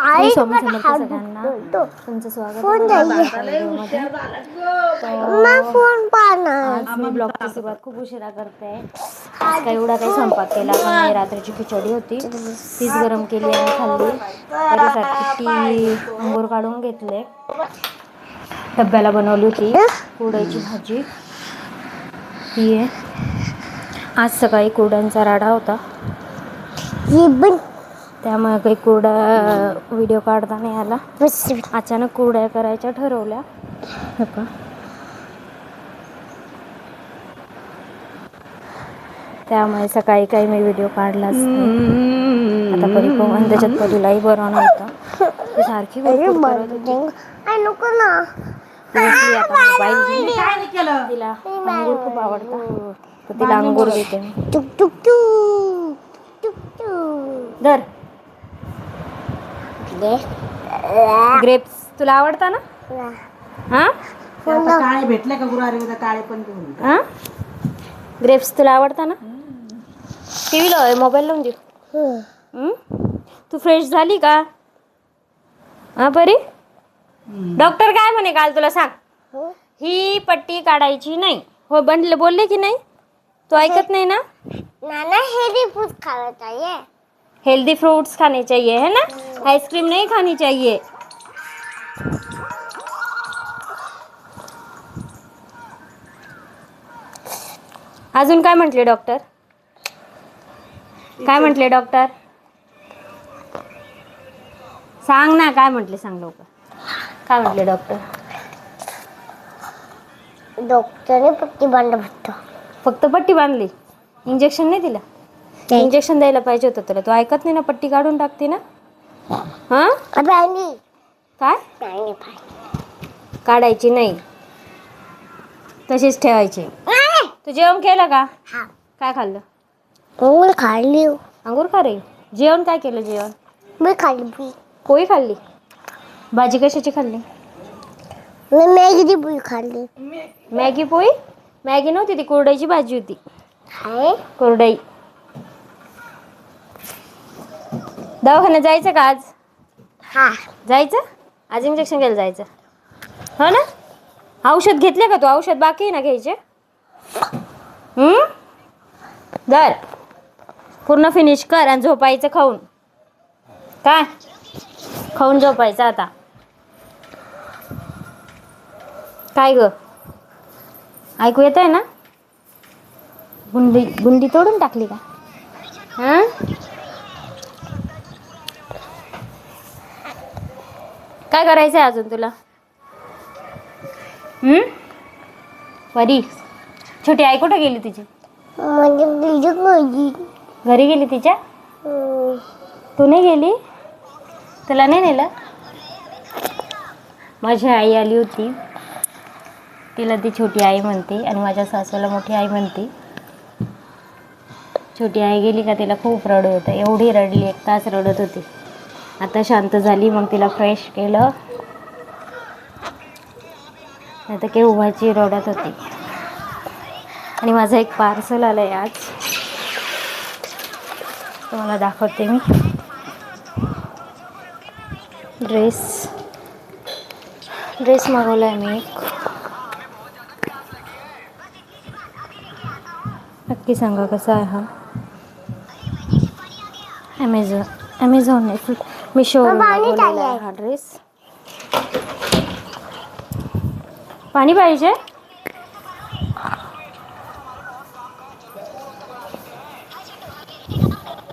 स्वामी समर्थ सगळ्यांना तुमचं स्वागत आहे. आज मी ब्लॉगची सुरुवात खूप उशिरा करते. आज काही एवढा काही स्वयंपाक केला पण नाही. रात्रीची खिचडी होती तीच गरम केली आणि खाल्ली. त्याच्यासाठी अंगूर काढून घेतले. डब्याला बनवली होती कुरडईची भाजी. ही आहे. आज सकाळी कुरड्यांचा राडा होता त्यामुळे काही कुरडा व्हिडिओ काढता नाही आला. अचानक कुरड्या करायच्या ठरवल्या. त्यामुळे सकाळी काही मी व्हिडिओ काढलाच नाही. आता परिपवन त्याच्यात परीलाही बरं नव्हतं. ती सारखी तिला अंगूर खूप आवडतं तर तिला अंगूर देते मी. धर ग्रेप्स तुला आवडता ना? हा काळे भेटले का गुरुवारी उद्या काळे पण घेऊन. हा ग्रेप्स तुला आवडता ना? टीव्ही लाव मोबाईल लावून देऊ. तू फ्रेश झाली का? हा परी डॉक्टर काय म्हणे काल तुला सांग. ही पट्टी काढायची नाही हो. बोलले की नाही? तू ऐकत नाही ना? हेल्दी फूड खाना चाहिए. हेल्दी फ्रूट्स खाने चाहिए है ना. आइसक्रीम नहीं खानी चाहिए. अजून काय म्हटले डॉक्टर? काय म्हटले डॉक्टर? सांग ना काय म्हटले. सांग लवकर. काय म्हटले डॉक्टर? डॉक्टरने पट्टी बांधलं. फक्त पट्टी बांधली. इंजेक्शन नाही दिला? इंजेक्शन द्यायला पाहिजे होतं तुला. तू ऐकत नाही ना. पट्टी काढून टाकते ना. हा काय काढायची नाही तशीच ठेवायची. तू जेवण केलं का? काय खाल्लं? अंगूर खाल्ली. अंगूर खा रे. जेवण काय केलं? जेवण मी खाल्ली. पोळी खाल्ली. भाजी कशाची खाल्ली? मी मॅगीची पोळी खाल्ली. मॅगी पोळी? मॅगी नव्हती ती कुरडईची भाजी होती. कुरडई. दवाखान्यात जायचं का आज? हा जायचं. आज इंजेक्शन घ्यायला जायचं हो ना. औषध घेतले का तू? औषध बाकी आहे ना घ्यायचे. धर पूर्ण फिनिश कर आणि झोपायचं खाऊन. काय खाऊन झोपायचं आता. काय ग ऐकू येत आहे ना? गुंडी तोडून टाकली का? हा काय करायचंय अजून तुला? परी छोटी आई कुठे गेली तुझी? घरी गेली तिच्या. तू नाही गेली? तुला नाही नेलं? माझी आई आली होती. तिला ती छोटी आई म्हणते आणि माझ्या सासूला मोठी आई म्हणते. छोटी आई गेली का तिला खूप रडू होतं. एवढी रडली. 1 तास रडत होती. आता शांत झाली. मग तिला फ्रेश केलं. आता केव्हाची रडत होती. आणि माझं एक पार्सल आलं आहे आज. तुम्हाला दाखवते मी. ड्रेस मागवला आहे मी एक. नक्की सांगा कसा आहे हा. ॲमेझॉन नाही मिशोवर मागवलेला आहे हा ड्रेस. पाणी पाहिजे?